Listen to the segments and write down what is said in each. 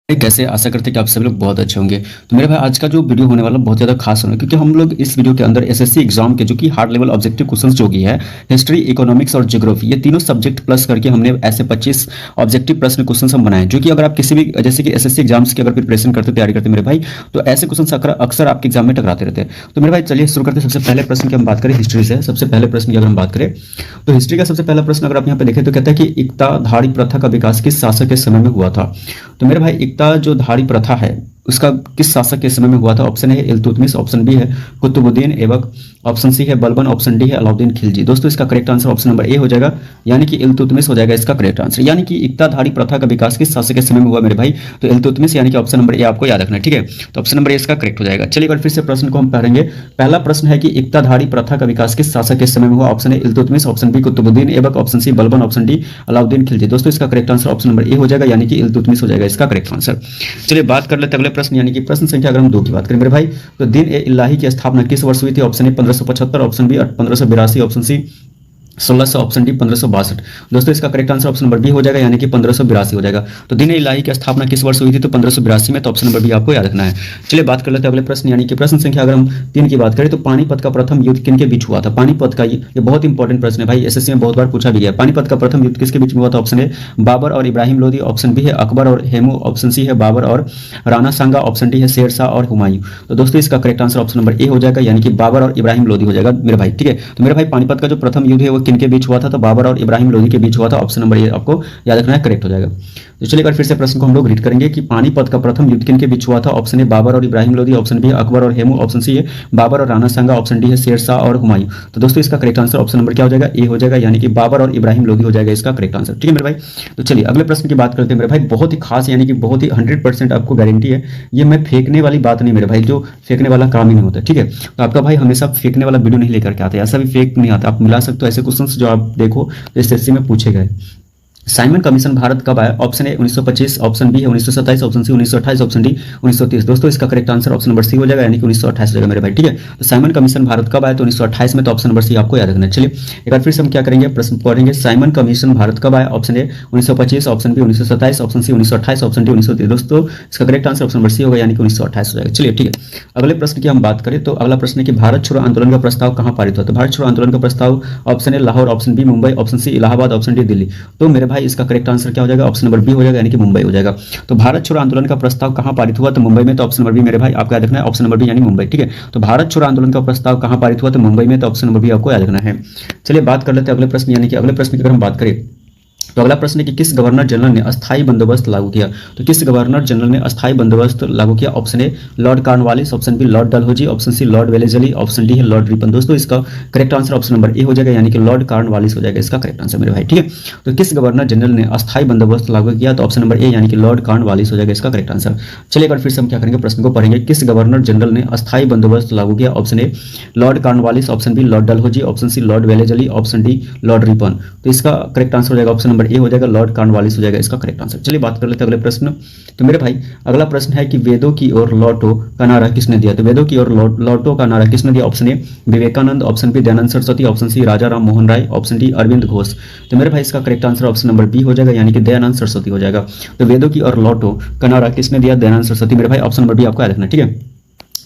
कैसे आशा करते हैं कि आप सभी लोग बहुत अच्छे होंगे। तो मेरे भाई आज का जो वीडियो होने वाला बहुत ज़्यादा खास होने क्योंकि हम लोग इस वीडियो के अंदर एसएससी एग्जाम के जो कि हार्ड लेवल ऑब्जेक्टिव क्वेश्चंस जो की है हिस्ट्री, इकोनॉमिक्स और ज्योग्राफी, ये तीनों सब्जेक्ट प्लस करके हमने ऐसे 25 ऑब्जेक्टिव प्रश्न क्वेश्चन हम बनाए जो कि अगर आप किसी भी जैसे कि एसएससी एग्जाम्स की अगर प्रिपरेशन करते तैयारी करते मेरे भाई, तो ऐसे क्वेश्चन अक्सर आपके एग्जाम में टकराते रहते हैं। तो मेरे भाई चलिए शुरू करते हैं। सबसे पहले प्रश्न की हम बात करें हिस्ट्री से। सबसे पहले प्रश्न की अगर हम बात करें तो हिस्ट्री का सबसे पहला प्रश्न अगर आप यहाँ पे देखें तो कहता है कि इक्ताधारी प्रथा का विकास किस शासक के समय में हुआ था। तो मेरे भाई इक्ता जो धारी प्रथा है उसका किस शासक के समय में हुआ था। ऑप्शन ए है इल्तुतमिश, ऑप्शन बी है कुतुबुद्दीन ऐबक, ऑप्शन सी है बलबन, ऑप्शन डी है अलाउद्दीन खिलजी। दोस्तों इसका correct answer option number A हो जाएगा, यानी कि इल्तुतमिश हो जाएगा इसका करेक्ट आंसर। यानी कि इक्ताधारी प्रथा का विकास किस शासक के समय में हुआ मेरे भाई, तो इल्तुतमिश, यानी कि ऑप्शन नंबर ए आपको याद रखना है। ठीक है, तो ऑप्शन नंबर ए इसका करेक्ट हो जाएगा। चलिए एक बार फिर से प्रश्न को हम पढ़ेंगे। पहला प्रश्न है कि इक्ताधारी प्रथा का विकास किस शासक के समय में हुआ। Option A Iltutmish, option B Qutbuddin Aibak, option C Balban, option D Alauddin Khilji. दोस्तों इसका correct answer option number A हो जाएगा, यानी कि इल्तुतमिश हो जाएगा इसका करेक्ट आंसर। चलिए बात कर लेते हैं अगले प्रश्न, यानी कि प्रश्न संख्या अगर हम 2 की बात करें मेरे भाई, तो दिन ए इलाही की स्थापना किस वर्ष हुई थी। Option A 1575, option B 1582, option C 1600, option D 1562। दोस्तों इसका correct answer option number B हो जाएगा, यानी कि 1582 हो जाएगा। तो दिन इलाही की स्थापना किस वर्ष हुई थी, तो 1582 में। तो ऑप्शन नंबर बी आपको याद रखना है। चलिए बात कर लेते हैं अगले प्रश्न, यानी कि प्रश्न संख्या अगर हम 3 की बात करें तो पानीपत का प्रथम युद्ध किनके बीच हुआ था। पानीपत का ये बहुत इंपॉर्टेंट प्रश्न है भाई, एसएससी में बहुत बार पूछा भी गया। पानीपत का प्रथम युद्ध किसके बीच में हुआ था। ऑप्शन ए बाबर और इब्राहिम लोदी, ऑप्शन बी है अकबर और हेमू, ऑप्शन सी है बाबर और राणा सांगा, ऑप्शन डी है शेर शाह और हुमायूं। तो दोस्तों इसका correct answer option number A हो जाएगा, यानी कि बाबर और इब्राहिम लोदी हो जाएगा मेरे भाई। ठीक है, तो मेरे भाई पानीपत का जो प्रथम युद्ध है वो किनके बीच हुआ था, तो बाबर और इब्राहिम लोदी के बीच हुआ था। ऑप्शन नंबर ए आपको याद रखना है, करेक्ट हो जाएगा। तो चलिए एक बार फिर से प्रश्न को हम लोग रीड करेंगे कि पानीपत का प्रथम युद्ध किनके बीच हुआ था। ऑप्शन ए बाबर और इब्राहिम लोदी, ऑप्शन बी अकबर और हेमू, ऑप्शन सी है बाबर और राणा सांगा, ऑप्शन डी है शेर शाह और हुमायूं। तो दोस्तों इसका करेक्ट आंसर ऑप्शन नंबर क्या हो जाएगा, ए हो जाएगा, यानी कि बाबर और इब्राहिम लोदी हो जाएगा इसका करेक्ट आंसर। ठीक है मेरे भाई, तो चलिए अगले प्रश्न की बात करते हैं मेरे भाई। बहुत ही खास, यानी कि बहुत ही 100% आपको गारंटी है, ये मैं फेंकने वाली बात नहीं मेरे भाई, जो फेंकने वाला काम ही नहीं होता। ठीक है, तो आपका भाई हमेशा फेंकने वाला वीडियो नहीं लेकर के आते, ऐसा भी फेक नहीं आता। आप मिला सकते हो ऐसे क्वेश्चन जो आप देखो तो एसएससी में पूछे गए। साइमन कमीशन भारत कब आया। ऑप्शन ए 1925, ऑप्शन बी है 1927, ऑप्शन सी 1928, ऑप्शन डी 1930। दोस्तों इसका correct answer option number C हो जाएगा, यानी कि 1928 हो जाएगा मेरे भाई। ठीक है, तो साइमन कमीशन भारत कब आया, तो 1928 में। तो ऑप्शन नंबर सी आपको याद रखना है। चलिए एक बार फिर से हम क्या करेंगे, प्रश्न पढ़ेंगे। साइमन कमीशन भारत कब आया। Option A 1925, option B 1927, option C 1928, option D 1930। दोस्तों इसका correct answer option number C होगा, यानी कि 1928 हो जाएगा। चलिए ठीक है, अगले प्रश्न की हम बात करें तो अगला प्रश्न है कि भारत छोड़ो आंदोलन का प्रस्ताव कहां पारित हुआ। तो भारत छोड़ो आंदोलन का प्रस्ताव option A Lahore, option B Mumbai, option C Allahabad, option D Delhi. तो मेरे भाई इसका करेक्ट आंसर क्या हो जाएगा, ऑप्शन नंबर बी हो जाएगा, यानी कि मुंबई हो जाएगा। तो भारत छोड़ो आंदोलन का प्रस्ताव कहां पारित हुआ, तो मुंबई में। तो ऑप्शन नंबर बी मेरे भाई आपको याद रखना है, ऑप्शन नंबर बी यानी मुंबई। ठीक है, तो भारत छोड़ो आंदोलन का प्रस्ताव कहां पारित हुआ, तो मुंबई में। तो ऑप्शन नंबर बी आपको याद रखना है। चलिए बात कर लेते हैं अगले प्रश्न, यानी कि अगले प्रश्न की अगर हम बात करें तो अगला प्रश्न है कि किस गवर्नर जनरल ने अस्थायी बंदोबस्त लागू किया। तो किस गवर्नर जनरल ने अस्थायी बंदोबस्त लागू किया। Option A Lord Cornwallis, option B Lord Dalhousie, option C Lord Wellesley, option D है लॉर्ड रिपन। दोस्तों इसका correct answer option number A हो जाएगा, यानी कि लॉर्ड कॉर्नवालिस हो जाएगा इसका करेक्ट आंसर मेरे भाई। ठीक है, तो किस गवर्नर जनरल ने अस्थायी बंदोबस्त लागू किया, तो ऑप्शन नंबर ए यानी कि लॉर्ड कॉर्नवालिस हो जाएगा इसका करेक्ट आंसर। चलिए एक बार फिर से हम क्या करेंगे, प्रश्न को पढ़ेंगे। किस गवर्नर जनरल ने अस्थायी बंदोबस्त लागू किया। Option A Lord Cornwallis, option B Lord Dalhousie, option C Lord Wellesley, option D Lord Ripon. तो इसका करेक्ट आंसर हो जाएगा ऑप्शन नंबर ए हो जाएगा, लॉर्ड कॉर्नवालिस हो जाएगा इसका करेक्ट आंसर। चलिए बात कर लेते हैं अगले प्रश्न। तो मेरे भाई अगला प्रश्न है कि वेदों की ओर लौटो का नारा किसने दिया। तो वेदों की ओर लौटो का नारा किसने दिया। Option A Vivekananda, option B Dayanand Saraswati, option C Raja Ram Mohan Roy, option D Aurobindo Ghosh. तो मेरे भाई इसका correct answer option number B हो जाएगा, यानी कि दयानंद सरस्वती हो जाएगा। तो वेदों की ओर लौटो का नारा किसने दिया, दयानंद सरस्वती। मेरे भाई ऑप्शन नंबर बी आपको याद रखना। ठीक है,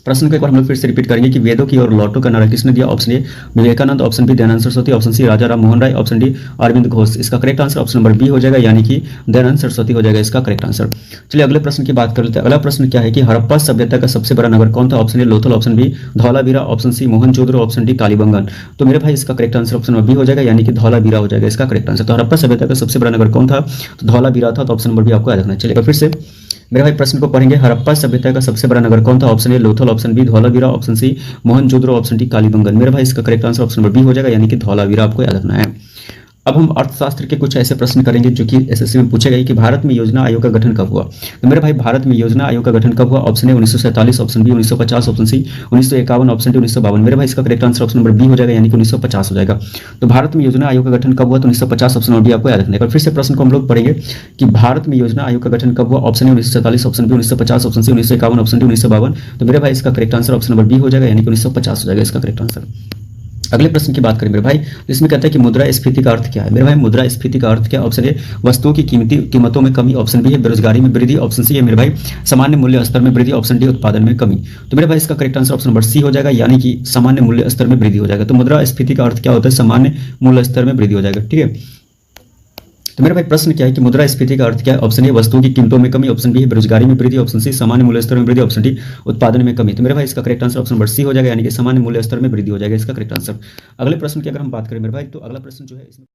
प्रश्न को एक बार हम लोग फिर से रिपीट करेंगे कि वेदों की ओर लौटो का नारा किसने दिया। Option A Vivekananda, option B Dayanand Saraswati, option C Raja Ram Mohan Roy, option D Aurobindo Ghosh. इसका correct answer option number B हो जाएगा, यानी कि दयानंद सरस्वती हो जाएगा इसका करेक्ट आंसर। चलिए अगले प्रश्न की बात कर लेते हैं। अगला प्रश्न क्या है कि हड़प्पा सभ्यता का सबसे बड़ा नगर कौन था। Option A Lothal, option B Dholavira, option C Mohenjodaro, option D Kalibangan. तो मेरे भाई इसका correct answer option number B हो जाएगा, यानी कि धौलावीरा हो जाएगा इसका करेक्ट आंसर। तो हड़प्पा सभ्यता का सबसे बड़ा नगर कौन था, तो धौलावीरा था। तो ऑप्शन नंबर बी आपको याद रखना है। चलिए फिर से मेरे भाई प्रश्न को पढ़ेंगे। हड़प्पा सभ्यता का सबसे बड़ा नगर कौन था। Option A Lothal, option B Dholavira, option C Mohenjodaro, option D Kalibangan. मेरे भाई इसका correct answer option number B हो जाएगा, यानी कि धौलावीरा आपको याद रखना है। अब हम अर्थशास्त्र के कुछ ऐसे प्रश्न करेंगे जो कि एसएससी में पूछे गए कि भारत में योजना आयोग का गठन कब हुआ। तो मेरे भाई भारत में योजना आयोग का गठन कब हुआ। Option A 1947, option B 1950, option C 1951, option D 1952। मेरे भाई इसका correct answer option number B हो जाएगा, यानी कि 1950 हो जाएगा। तो भारत में योजना आयोग का गठन कब हुआ, तो 1950 ऑप्शन नंबर बी आपको याद रखना है। फिर से प्रश्न को हम लोग पढ़ेंगे कि भारत में योजना आयोग का गठन कब हुआ। Option A 1947, option B 1950, option C 1951, option D 1952। तो मेरे भाई इसका correct answer option number B हो जाएगा, यानी कि 1950 हो जाएगा इसका करेक्ट आंसर। अगले प्रश्न की बात करें मेरे भाई, तो इसमें कहता है कि मुद्रास्फीति का अर्थ क्या है। मेरे भाई मुद्रास्फीति का अर्थ क्या है? ऑप्शन ए वस्तुओं की कीमतों में कमी, ऑप्शन बी है बेरोजगारी में वृद्धि, ऑप्शन सी है मेरे भाई सामान्य मूल्य स्तर में वृद्धि, ऑप्शन डी उत्पादन में कमी। तो मेरे भाई इसका correct answer option number C हो जाएगा, यानी कि सामान्य मूल्य स्तर में वृद्धि हो जाएगा। तो मुद्रास्फीति का अर्थ क्या होता है? सामान्य मूल्य स्तर में वृद्धि हो जाएगा। ठीक है, तो मेरा भाई प्रश्न क्या है कि मुद्रास्फीति का अर्थ क्या है? ऑप्शन ए वस्तुओं की कीमतों में कमी, ऑप्शन बी है बेरोजगारी में वृद्धि, ऑप्शन सी सामान्य मूल्य स्तर में वृद्धि, ऑप्शन डी उत्पादन में कमी। तो मेरे भाई इसका correct answer option number C हो जाएगा, यानी कि सामान्य मूल्य स्तर में वृद्धि हो जाएगा इसका करेक्ट आंसर। अगले प्रश्न की अगर हम बात करें मेरे भाई, तो अगला प्रश्न जो है इसमें,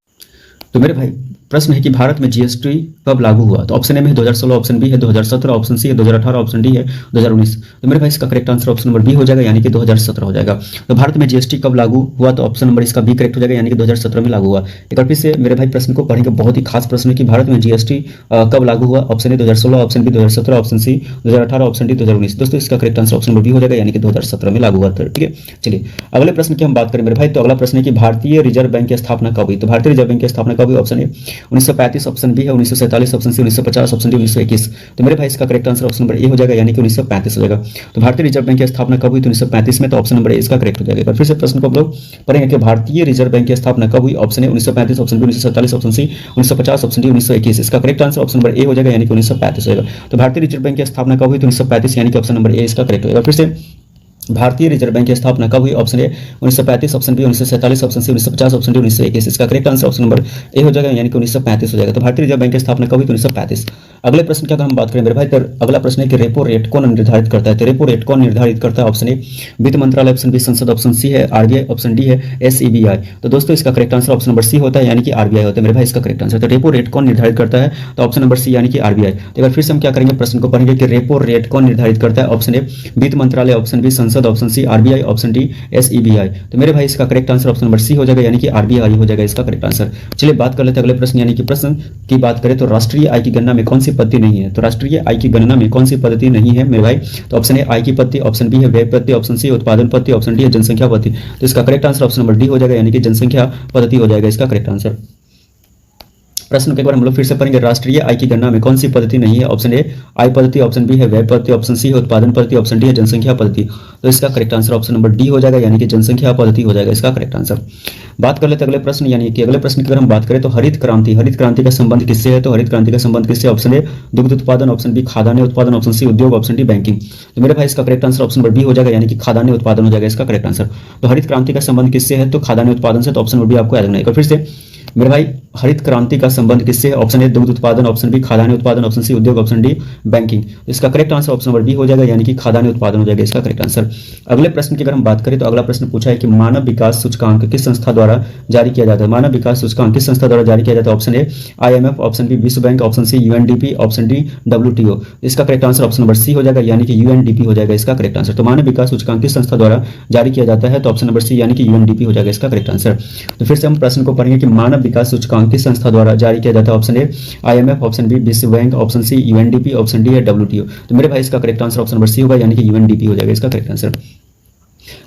तो मेरे भाई प्रश्न है कि भारत में जीएसटी कब लागू हुआ? तो ऑप्शन ए में है 2016, ऑप्शन बी है 2017, ऑप्शन सी है 2018, ऑप्शन डी है 2019। तो मेरे भाई इसका correct answer option number B हो जाएगा, यानी कि 2017 हो जाएगा। तो भारत में जीएसटी कब लागू हुआ? तो ऑप्शन नंबर इसका बी करेक्ट हो जाएगा, यानी कि 2017 में लागू हुआ। एक बार फिर से मेरे भाई प्रश्न को पढ़ेंगे, बहुत ही खास प्रश्न है कि भारत में जीएसटी कब लागू हुआ? Option A 2016, option B 2017, option C 2018, option D 2019। दोस्तों इसका correct answer option number B हो जाएगा, यानी कि 2017 में लागू हुआ था। ठीक है, चलिए अगले प्रश्न की हम बात करें मेरे भाई, तो अगला प्रश्न है कि भारतीय रिजर्व बैंक की स्थापना कब हुई? तो भारतीय रिजर्व बैंक की स्थापना कब हुई? ऑप्शन ए 1935, ऑप्शन बी है 1947, ऑप्शन सी 1950, ऑप्शन डी 1921। तो मेरे भाई इसका correct answer option number A हो जाएगा, यानी कि 1935 हो जाएगा। तो भारतीय रिजर्व बैंक की स्थापना कब हुई? तो 1935 में। तो ऑप्शन नंबर ए इसका करेक्ट हो जाएगा। फिर से प्रश्न को हम लोग पढ़ेंगे कि भारतीय रिजर्व बैंक की स्थापना कब हुई? Option A 1935, option B 1947, option C 1950, option D 1921। इसका correct answer option number A हो जाएगा, यानी कि 1935 हो जाएगा। तो भारतीय रिजर्व बैंक की स्थापना कब हुई? तो 1935, यानी कि ऑप्शन नंबर ए इसका करेक्ट हो जाएगा। फिर से भारतीय रिजर्व बैंक की स्थापना कब हुई? Option A 1935, option B 1947, option C 1950, option D 1921। इसका correct answer option number A हो जाएगा, यानी कि 1935 हो जाएगा। तो भारतीय रिजर्व बैंक की स्थापना कब हुई? तो 1935। अगले प्रश्न की अगर हम बात करें मेरे भाई, तो अगला प्रश्न है कि रेपो रेट कौन निर्धारित करता है? तो रेपो रेट कौन निर्धारित करता है? ऑप्शन ए वित्त मंत्रालय, ऑप्शन बी संसद, ऑप्शन सी है आरबीआई, ऑप्शन डी है एसईबीआई। तो दोस्तों इसका correct answer option number C होता है, यानी कि आरबीआई होता है मेरे भाई इसका करेक्ट आंसर। तो रेपो रेट कौन निर्धारित करता है? तो ऑप्शन नंबर सी, यानी कि आरबीआई। तो एक बार फिर से हम क्या करेंगे, प्रश्न को पढ़ेंगे कि रेपो रेट कौन निर्धारित करता है? ऑप्शन ए वित्त मंत्रालय, ऑप्शन बी संसद, option C RBI, option D SEBI. तो मेरे भाई इसका correct answer option number C हो जाएगा, यानी कि आरबीआई हो जाएगा इसका करेक्ट आंसर। चलिए बात कर लेते हैं अगले प्रश्न, यानी कि प्रश्न की बात करें तो राष्ट्रीय आय की गणना में कौन सी पद्धति नहीं है? तो राष्ट्रीय आय की गणना में कौन सी पद्धति नहीं है मेरे भाई? तो ऑप्शन ए आय की पद्धति, ऑप्शन बी है व्यय पद्धति, ऑप्शन सी उत्पादन पद्धति, ऑप्शन डी है जनसंख्या पद्धति। तो इसका correct answer option number D हो जाएगा, यानी कि जनसंख्या पद्धति हो जाएगा इसका करेक्ट आंसर। प्रश्न के एक बार हम लोग फिर से पढ़ेंगे, राष्ट्रीय आय की गणना में कौन सी पद्धति नहीं है? ऑप्शन ए आय पद्धति, ऑप्शन बी है व्यय पद्धति, ऑप्शन सी है उत्पादन पद्धति, ऑप्शन डी है जनसंख्या पद्धति। तो इसका correct answer option number D हो जाएगा, यानी कि जनसंख्या पद्धति हो जाएगा इसका करेक्ट आंसर। बात कर लेते हैं अगले प्रश्न, यानी कि अगले प्रश्न की अगर हम बात करें तो हरित क्रांति का संबंध किससे है? तो हरित क्रांति का संबंध किससे? ऑप्शन ए दुग्ध उत्पादन, ऑप्शन बी खाद्यान्न उत्पादन, ऑप्शन सी उद्योग, ऑप्शन डी बैंकिंग। तो मेरे भाई इसका correct answer option number B हो जाएगा, यानी कि खाद्यान्न उत्पादन हो जाएगा इसका करेक्ट आंसर। तो हरित क्रांति का संबंध किससे है? तो खाद्यान्न उत्पादन से। तो ऑप्शन नंबर बी आपको याद रखना है। फिर से मेरे भाई हरित क्रांति का संबंध किससे है? ऑप्शन ए दुग्ध उत्पादन, ऑप्शन बी खाद्यान्न उत्पादन, ऑप्शन सी उद्योग, ऑप्शन डी बैंकिंग। इसका correct answer option number B हो जाएगा, यानी कि खाद्यान्न उत्पादन हो जाएगा इसका करेक्ट आंसर। अगले प्रश्न की अगर हम बात करें तो अगला प्रश्न पूछा है कि मानव विकास सूचकांक किस संस्था द्वारा जारी किया जाता है? मानव विकास सूचकांक किस संस्था द्वारा जारी किया जाता है? Option A IMF, option B विश्व bank, option C UNDP, option D WTO. इसका correct answer option number C हो जाएगा, यानी कि यूएनडीपी हो जाएगा इसका करेक्ट आंसर। तो मानव विकास सूचकांक किस संस्था द्वारा जारी किया जाता है? तो ऑप्शन नंबर सी, यानी कि यूएनडीपी हो जाएगा इसका करेक्ट आंसर। तो फिर से हम प्रश्न को पढ़ेंगे कि मानव विकास सूचकांक किस संस्था द्वारा जारी किया जाता है? Option A IMF, option B विश्व bank, option C UNDP, option D है डब्ल्यूटीओ। तो मेरे भाई इसका correct answer option number C होगा, यानी कि यूएनडीपी हो जाएगा इसका करेक्ट आंसर।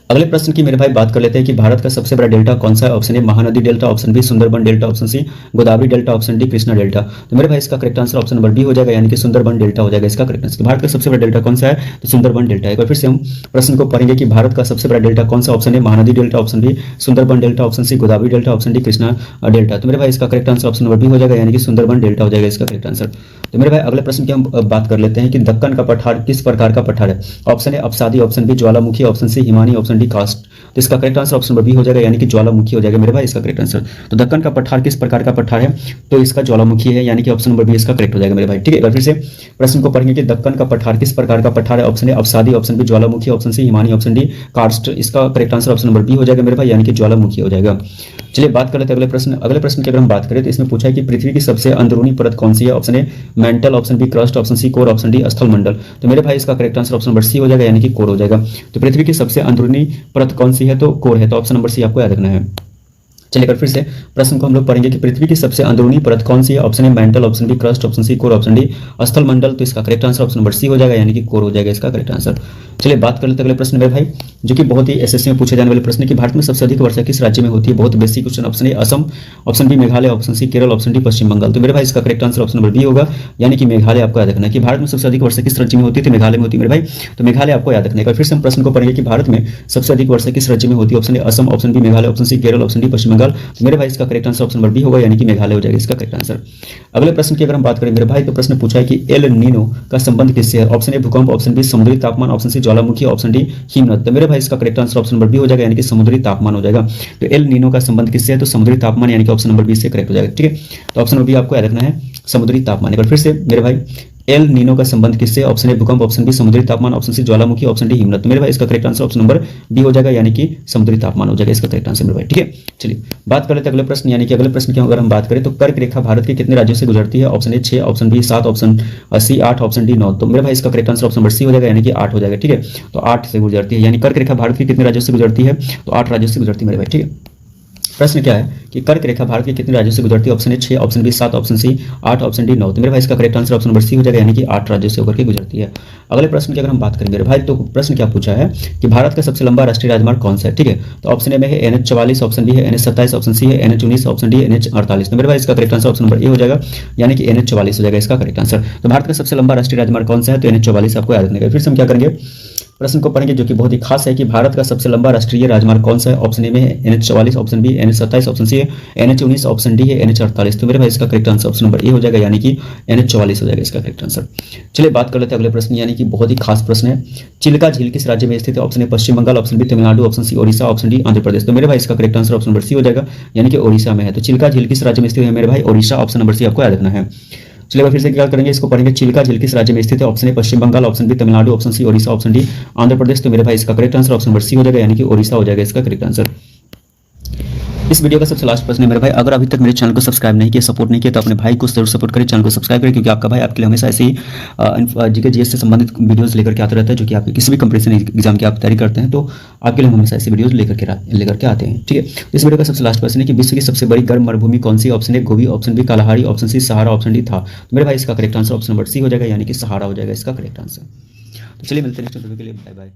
अगले प्रश्न की मेरे भाई बात कर लेते हैं कि भारत का सबसे बड़ा डेल्टा कौन सा है? Option A Mahanadi delta, option B Sundarban delta, option C Godavari delta, option D Krishna delta. तो मेरे भाई इसका correct answer option number D हो जाएगा, यानी कि सुंदरबन डेल्टा हो जाएगा इसका करेक्ट आंसर। भारत का सबसे बड़ा डेल्टा कौन सा है? तो सुंदरबन डेल्टा है। एक बार फिर से हम प्रश्न को पढ़ेंगे कि भारत का सबसे बड़ा डेल्टा कौन सा? Option A Mahanadi delta, option B Sundarban delta, option C Godavari delta, option D Krishna delta. तो मेरे भाई इसका correct answer option number B हो जाएगा, यानी कि सुंदरबन डेल्टा हो जाएगा इसका करेक्ट आंसर। तो मेरे भाई अगले प्रश्न की हम बात कर लेते हैं कि दक्कन का पठार किस प्रकार का पठार है? ऑप्शन ए अवसादी, ऑप्शन बी ज्वालामुखी, ऑप्शन सी हिमानी, ऑप्शन डी कास्ट। तो इसका correct answer option number B हो जाएगा, यानी कि ज्वालामुखी हो जाएगा मेरे भाई इसका करेक्ट आंसर। तो दक्कन का पठार किस प्रकार का पठार है? तो इसका ज्वालामुखी है, यानी कि ऑप्शन नंबर बी इसका करेक्ट हो जाएगा मेरे भाई। ठीक है, फिर से प्रश्न को पढ़ेंगे कि दक्कन का पठार किस प्रकार का पठार है? ऑप्शन ए अवसादी, ऑप्शन बी ज्वालामुखी, ऑप्शन सी हिमानी, ऑप्शन डी कार्स्ट। इसका correct answer option number B हो जाएगा मेरे भाई, यानी कि ज्वालामुखी हो जाएगा। चलिए बात कर लेते हैं अगले प्रश्न की अगर हम बात करें तो इसमें पूछा है कि पृथ्वी की सबसे अंदरूनी परत कौन सी है? Option A mantle, option B crust, option C core, option D स्थल मंडल। तो मेरे भाई इसका correct answer option number C हो जाएगा, यानी कि कोर हो जाएगा। तो पृथ्वी की सबसे अंदरूनी परत कौन सी है? तो कोर है। तो ऑप्शन नंबर सी आपको याद रखना है। चलिए फिर से प्रश्न को हम लोग पढ़ेंगे कि पृथ्वी की सबसे अंदरूनी परत कौन सी है। Option A mantle, option B crust, option C core, option D स्थल मंडल। तो इसका correct answer option number C हो जाएगा, यानी कि कोर हो जाएगा इसका करेक्ट आंसर। चलिए बात कर लेते हैं अगले प्रश्न में भाई, जो कि बहुत ही एसएससी में पूछे जाने वाले प्रश्न है कि भारत में सबसे अधिक वर्षा किस राज्य में होती है। बहुत basic question. Option A Assam, option B Meghalaya, option C Kerala, option D Paschim Bangal. तो मेरे भाई इसका correct answer option number B होगा, यानी कि मेघालय। आपको याद रखना है कि भारत में सबसे अधिक वर्षा किस राज्य में होती है, तो मेघालय में होती है मेरे भाई। तो मेघालय आपको याद रखना है। फिर से हम प्रश्न को पढ़ेंगे कि भारत में सबसे अधिक वर्षा किस राज्य में होती है। Option A Assam, option B Meghalaya, option C Kerala, option D Paschim Bangal. तो मेरे भाई इसका correct answer option number B होगा, यानी कि मेघालय हो जाएगा इसका करेक्ट आंसर। अगले प्रश्न की अगर हम बात करें मेरे भाई, तो प्रश्न पूछा है कि एल नीनो का संबंध किससे है। ऑप्शन ए भूकंप, ऑप्शन बी समुद्री तापमान, ऑप्शन सी ज्वालामुखी, ऑप्शन डी हिमनद। तो मेरे भाई इसका correct answer option number B हो जाएगा, यानी कि समुद्री तापमान हो जाएगा। तो एल नीनो का संबंध किससे है, तो समुद्री तापमान, यानी कि ऑप्शन नंबर बी से करेक्ट हो जाएगा। ठीक है, तो ऑप्शन नंबर बी आपको याद रखना है, समुद्री तापमान। एक बार फिर से मेरे भाई, एल नीनो का संबंध किससे। ऑप्शन ए भूकंप, ऑप्शन बी समुद्री तापमान, ऑप्शन सी ज्वालामुखी, ऑप्शन डी हिमनद। तो मेरे भाई इसका correct answer option number B हो जाएगा, यानी कि समुद्री तापमान हो जाएगा इसका करेक्ट आंसर मेरे भाई। ठीक है, चलिए बात कर लेते हैं अगले प्रश्न, यानी कि अगले प्रश्न की अगर हम बात करें तो कर्क रेखा भारत के कितने राज्यों से गुजरती है। Option A 6, option B 7, option C 8, option D 9। तो मेरे भाई इसका correct answer option number C हो जाएगा, यानी कि 8 हो जाएगा। ठीक है, तो 8 से गुजरती है, यानी कर्क रेखा भारत के कितने राज्यों से गुजरती है, तो 8 राज्यों से गुजरती है मेरे भाई। ठीक है, प्रश्न क्या है कि कर्क रेखा भारत के कितने राज्यों से गुजरती है। Option A 6, option B 7, option C 8, option D 9। तो मेरे भाई इसका correct answer option number C हो जाएगा, यानी कि 8 राज्यों से होकर के गुजरती है। अगले प्रश्न की अगर हम बात करें मेरे भाई, तो प्रश्न क्या पूछा है कि भारत का सबसे लंबा राष्ट्रीय राजमार्ग कौन सा है। ठीक है, तो ऑप्शन ए में है NH 44, ऑप्शन बी है NH 27, ऑप्शन सी है NH 19, ऑप्शन डी NH 48। तो मेरे भाई इसका correct answer option number A हो जाएगा, यानी कि NH 44 हो जाएगा इसका करेक्ट आंसर। तो भारत का सबसे लंबा राष्ट्रीय राजमार्ग कौन सा है, तो NH 44 आपको याद रखने का। फिर से हम क्या करेंगे, प्रश्न को पढ़ेंगे जो कि बहुत ही खास है कि भारत का सबसे लंबा राष्ट्रीय राजमार्ग कौन सा है। ऑप्शन ए में है NH 44, option B NH 27, option C है NH 19, ऑप्शन डी है NH 48। तो मेरे भाई इसका correct answer option number A हो जाएगा, यानी कि NH 44 हो जाएगा इसका करेक्ट आंसर। चलिए बात कर लेते हैं अगले प्रश्न, यानी कि बहुत ही खास प्रश्न है, चिल्का झील किस राज्य में स्थित है। Option A Paschim Bangal, option B Tamil Nadu, option C Odisha, option D Andhra Pradesh. तो मेरे भाई इसका correct answer option number C हो जाएगा, यानी कि ओडिशा में है। तो चिल्का झील किस राज्य में स्थित है मेरे भाई, ओडिशा। ऑप्शन नंबर सी आपको याद रखना है। चलिए फिर से क्या करेंगे, इसको पढ़ेंगे, चिल्का झील किस राज्य में स्थित है। Option A Paschim Bangal, option B Tamil Nadu, option C Odisha, option D Andhra Pradesh. तो मेरे भाई इसका correct answer option number C हो जाएगा, यानी कि ओडिशा हो जाएगा इसका करेक्ट आंसर। इस वीडियो का सबसे लास्ट प्रश्न है मेरे भाई, अगर अभी तक मेरे चैनल को सब्सक्राइब नहीं किया, सपोर्ट नहीं किया, तो अपने भाई को जरूर सपोर्ट करें, चैनल को सब्सक्राइब करें, क्योंकि आपका भाई आपके लिए हमेशा ऐसे ही जीके जीएस से संबंधित वीडियोस लेकर के आता रहता है, जो कि आपके किसी भी कंपटीशन एग्जाम की आप तैयारी करते हैं, तो आपके लिए हम हमेशा ऐसे वीडियोस लेकर के आते हैं। ठीक है, इस वीडियो का सबसे लास्ट प्रश्न है कि विश्व की सबसे बड़ी गर्म मरुभूमि कौन सी। Option A Gobi, option B Kalahari, option C Sahara, option D था। तो मेरे भाई इसका correct answer option number C हो जाएगा, यानी कि सहारा हो जाएगा इसका करेक्ट आंसर। तो चलिए मिलते हैं नेक्स्ट वीडियो के लिए, बाय बाय।